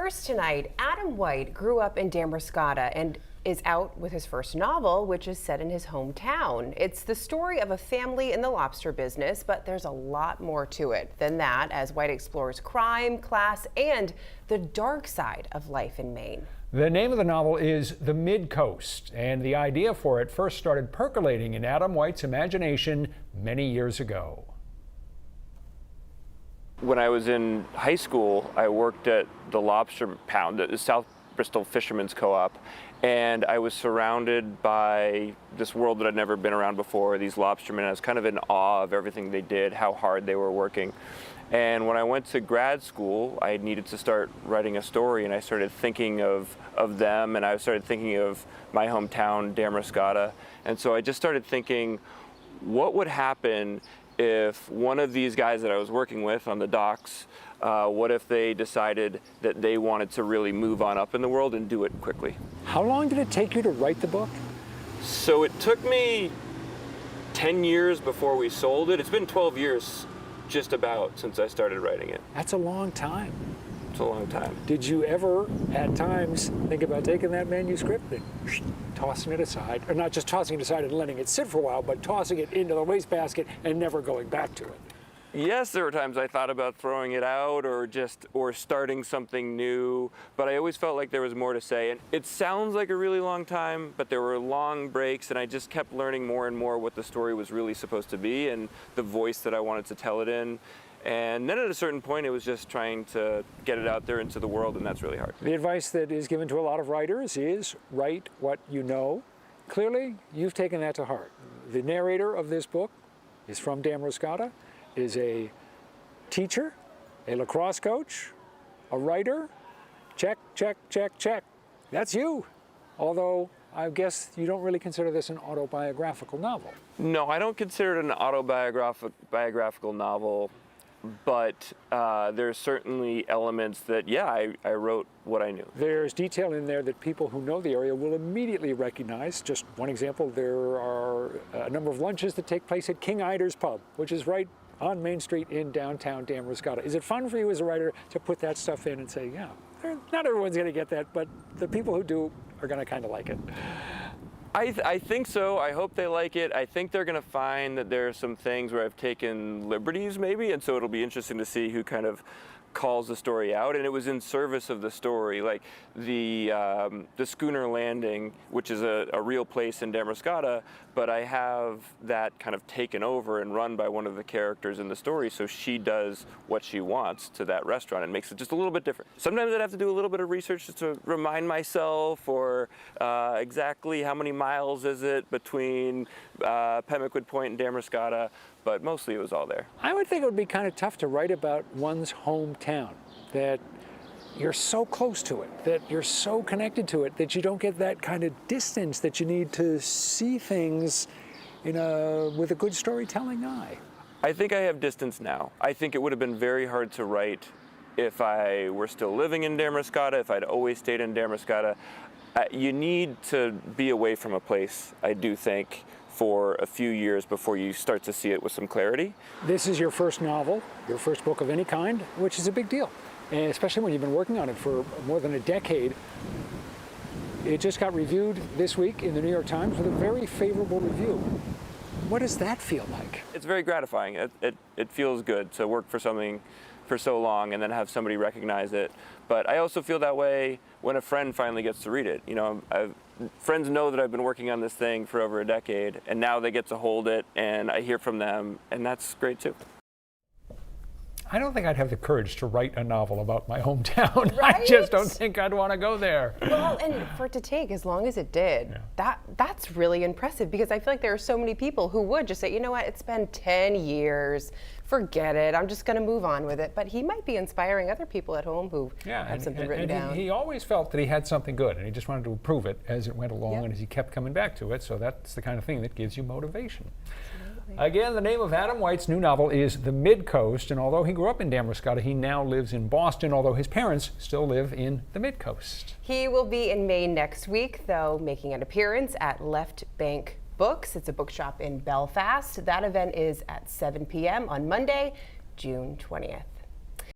First tonight, Adam White grew up in Damascotta and is out with his first novel, which is set in his hometown. It's the story of a family in the lobster business, but there's a lot more to it than that as White explores crime, class, and the dark side of life in Maine. The name of the novel is The Mid-Coast, and the idea for it first started percolating in Adam White's imagination many years ago. When I was in high school, I worked at the Lobster Pound, the South Bristol Fishermen's Co-op, and I was surrounded by this world that I'd never been around before, these lobstermen. I was kind of in awe of everything they did, how hard they were working. And when I went to grad school, I needed to start writing a story, and I started thinking of them, and I started thinking of my hometown, Damascotta. And so I just started thinking, what would happen if one of these guys that I was working with on the docks, what if they decided that they wanted to really move on up in the world and do it quickly? How long did it take you to write the book? So it took me 10 years before we sold it. It's been 12 years just about since I started writing it. That's a long time. It's a long time. Did you ever, at times, think about taking that manuscript and tossing it aside, or not just tossing it aside and letting it sit for a while, but tossing it into the wastebasket and never going back to it? Yes, there were times I thought about throwing it out or starting something new, but I always felt like there was more to say. And it sounds like a really long time, but there were long breaks, and I just kept learning more and more what the story was really supposed to be and the voice that I wanted to tell it in. And then at a certain point, it was just trying to get it out there into the world, and that's really hard. The advice that is given to a lot of writers is write what you know. Clearly, you've taken that to heart. The narrator of this book is from Damascotta, is a teacher, a lacrosse coach, a writer. Check, check, check, check. That's you. Although, I guess you don't really consider this an autobiographical novel. No, I don't consider it an autobiographical novel. But there's certainly elements that, yeah, I wrote what I knew. There's detail in there that people who know the area will immediately recognize. Just one example, there are a number of lunches that take place at King Ider's Pub, which is right on Main Street in downtown Damascotta. Is it fun for you as a writer to put that stuff in and say, yeah, not everyone's going to get that, but the people who do are going to kind of like it? I think so. I hope they like it. I think they're going to find that there are some things where I've taken liberties maybe, and so it'll be interesting to see who kind of calls the story out. And it was in service of the story, like the schooner landing, which is a real place in Damascotta, but I have that kind of taken over and run by one of the characters in the story, so she does what she wants to that restaurant and makes it just a little bit different. Sometimes I'd have to do a little bit of research just to remind myself, or exactly how many miles is it between Pemaquid Point and Damascotta, but mostly it was all there. I would think it would be kind of tough to write about one's hometown, that you're so close to it, that you're so connected to it, that you don't get that kind of distance that you need to see things with a good storytelling eye. I think I have distance now. I think it would have been very hard to write if I were still living in Damascotta, if I'd always stayed in Damascotta. You need to be away from a place, I do think, for a few years before you start to see it with some clarity. This is your first novel, your first book of any kind, which is a big deal. And especially when you've been working on it for more than a decade. It just got reviewed this week in the New York Times with a very favorable review. What does that feel like? It's very gratifying. It feels good to work for something for so long and then have somebody recognize it. But I also feel that way when a friend finally gets to read it. You know, friends know that I've been working on this thing for over a decade, and now they get to hold it, and I hear from them, and that's great too. I don't think I'd have the courage to write a novel about my hometown. Right? I just don't think I'd want to go there. Well, and for it to take as long as it did, that's really impressive, because I feel like there are so many people who would just say, you know what, it's been 10 years, forget it, I'm just going to move on with it. But he might be inspiring other people at home who have something written down. He always felt that he had something good, and he just wanted to improve it as it went along and as he kept coming back to it. So that's the kind of thing that gives you motivation. Again, the name of Adam White's new novel is The Mid-Coast, and although he grew up in Damascotta, he now lives in Boston, although his parents still live in the Mid-Coast. He will be in Maine next week, though, making an appearance at Left Bank Books. It's a bookshop in Belfast. That event is at 7 p.m. on Monday, June 20th.